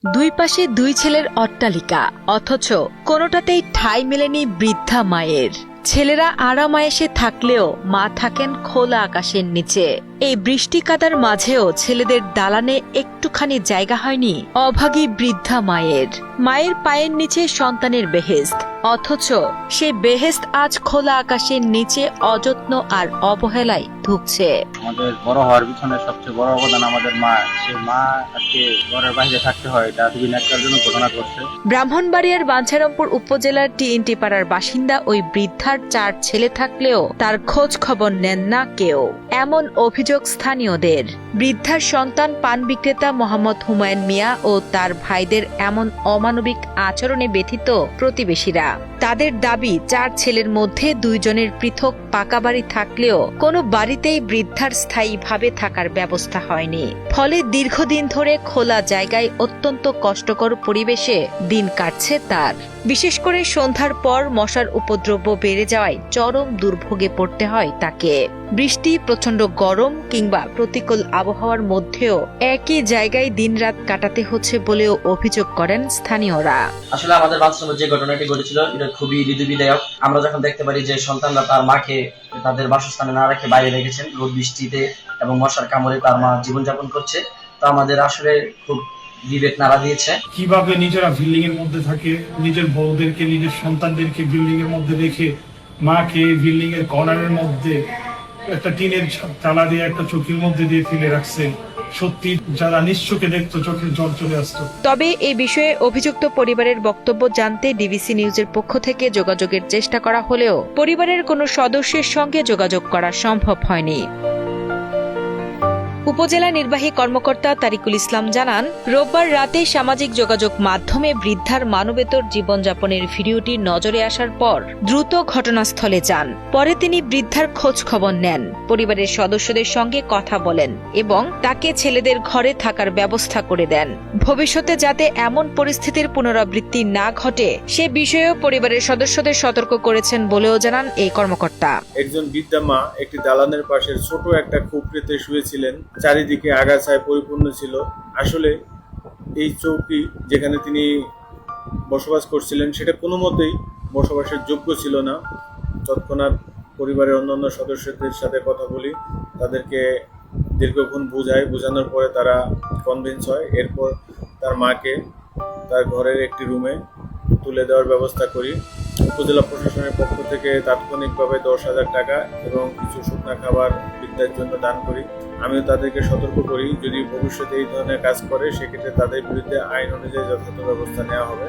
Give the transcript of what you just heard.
দুই পাশে দুই ছেলের অট্টালিকা, অথচ কোনোটাতেই ঠাঁই মেলেনি বৃদ্ধা মায়ের। ছেলেরা আরামায়েশে থাকলেও মা থাকেন খোলা আকাশের নিচে। এই বৃষ্টি কাদার মাঝেও ছেলেদের দালানে একটুখানি জায়গা হয়নি অভাগী বৃদ্ধা মায়ের। মায়ের পায়ের নিচে সন্তানের বেহেশত, অথচ সেই বেহেশত আজ খোলা আকাশের নিচে অযত্ন আর অবহেলায় ধুঁকছে। আমাদের বড় হওয়ার পিছনে সবচেয়ে বড় অবদান আমাদের মা। সেই মা আজকে ঘরের বাইরে থাকতে হয়, এটা খুবই ন্যাক্কারজনক ঘটনা ঘটছে। ব্রাহ্মণবাড়িয়ার বাঞ্ছারামপুর উপজেলার টিএনটি পাড়ার বাসিন্দা ওই বৃদ্ধার 4 ছেলে থাকলেও তার খোঁজ খবর নেন না কেউ, এমন অভিযোগ স্থানীয়দের। বৃদ্ধার সন্তান পান বিক্রেতা মোহাম্মদ হুমায়ুন মিয়া ও তার ভাইদের এমন অমানবিক আচরণে ব্যথিত প্রতিবেশীরা। তাদের দাবি, 4 ছেলের মধ্যে 2 জনের পৃথক পাকা বাড়ি থাকলেও কোনো বাড়িতেই বৃদ্ধার স্থায়ীভাবে থাকার ব্যবস্থা হয়নি। ফলে দীর্ঘদিন ধরে খোলা জায়গায় অত্যন্ত কষ্টকর পরিবেশে দিন কাটছে তার। বিশেষ করে সন্ধ্যার পর মশার উপদ্রব বেড়ে যাওয়ায় চরম দুর্ভোগে পড়তে হয় তাকে। বৃষ্টি, প্রচণ্ড গরম কিংবা প্রতিকূল আবহাওয়ার মধ্যেও একই জায়গায় দিনরাত কাটাতে হচ্ছে বলেও অভিযোগ করেন স্থানীয়রা। আসলে আমাদের বাস্তবে যে ঘটনাটি ঘটেছিল এটা খুবই হৃদয়বিদারক। আমরা যখন দেখতে পারি যে সন্তানরা তার মাকে তাদের বাসস্থানে না রেখে বাইরে রেখেছেন, রোদ বৃষ্টিতে এবং মশার কামড়ে তার মা জীবনযাপন করছে, তো আমাদের আসলে খুব বিবেক নাড়া দিয়েছে। কিভাবে নিজেরা বিল্ডিং এর মধ্যে থাকে, নিজের বউদেরকে, নিজের সন্তানদেরকে বিল্ডিং এর মধ্যে রেখে মাকে বিল্ডিং এর কর্নারের মধ্যে একটা টিনের চালা দিয়ে একটা চোখের মধ্যে দিয়ে ফেলে রাখছে। সত্যি যারা নিশ্চোখে দেখতো চোখের জল চলে আসতো। তবে এই বিষয়ে অভিযুক্ত পরিবারের বক্তব্য জানতে ডিবিসি নিউজের পক্ষ থেকে যোগাযোগের চেষ্টা করা হলেও পরিবারের কোনো সদস্যের সঙ্গে যোগাযোগ করা সম্ভব হয়নি। উপজেলা নির্বাহী কর্মকর্তা তারিকুল ইসলাম জানান, রোববার রাতে সামাজিক যোগাযোগ মাধ্যমে বৃদ্ধার মানবেতর জীবনযাপনের ভিডিওটি নজরে আসার পর দ্রুত ঘটনাস্থলে যান। পরে তিনি বৃদ্ধার খোঁজ খবর নেন, পরিবারের সদস্যদের সঙ্গে কথা বলেন এবং তাকে ছেলেদের ঘরে থাকার ব্যবস্থা করে দেন। ভবিষ্যতে যাতে এমন পরিস্থিতির পুনরাবৃত্তি না ঘটে সে বিষয়েও পরিবারের সদস্যদের সতর্ক করেছেন বলেও জানান এই কর্মকর্তা। একজন বৃদ্ধা মা একটি দালানের পাশের ছোট একটা খুপড়িতে শুয়েছিলেন। চারিদিকে আগাছায় পরিপূর্ণ ছিল। আসলে এই চৌকি যেখানে তিনি বসবাস করছিলেন সেটা কোনো মতেই বসবাসের যোগ্য ছিল না। তৎক্ষণাৎ পরিবারের অন্যান্য সদস্যদের সাথে কথা বলি, তাদেরকে দীর্ঘক্ষণ বোঝানোর পরে তারা কনভিন্স হয়। এরপর তার মাকে তার ঘরের একটি রুমে তুলে দেওয়ার ব্যবস্থা করি। উপজেলা প্রশাসনের পক্ষ থেকে তাৎক্ষণিকভাবে 10,000 টাকা এবং কিছু শুকনা খাবার বৃদ্ধার জন্য দান করি। আমিও তাদেরকে সতর্ক করি, যদি ভবিষ্যতে এই ধরনের কাজ করে সেক্ষেত্রে তাদের বিরুদ্ধে আইন অনুযায়ী যথাযথ ব্যবস্থা নেওয়া হবে।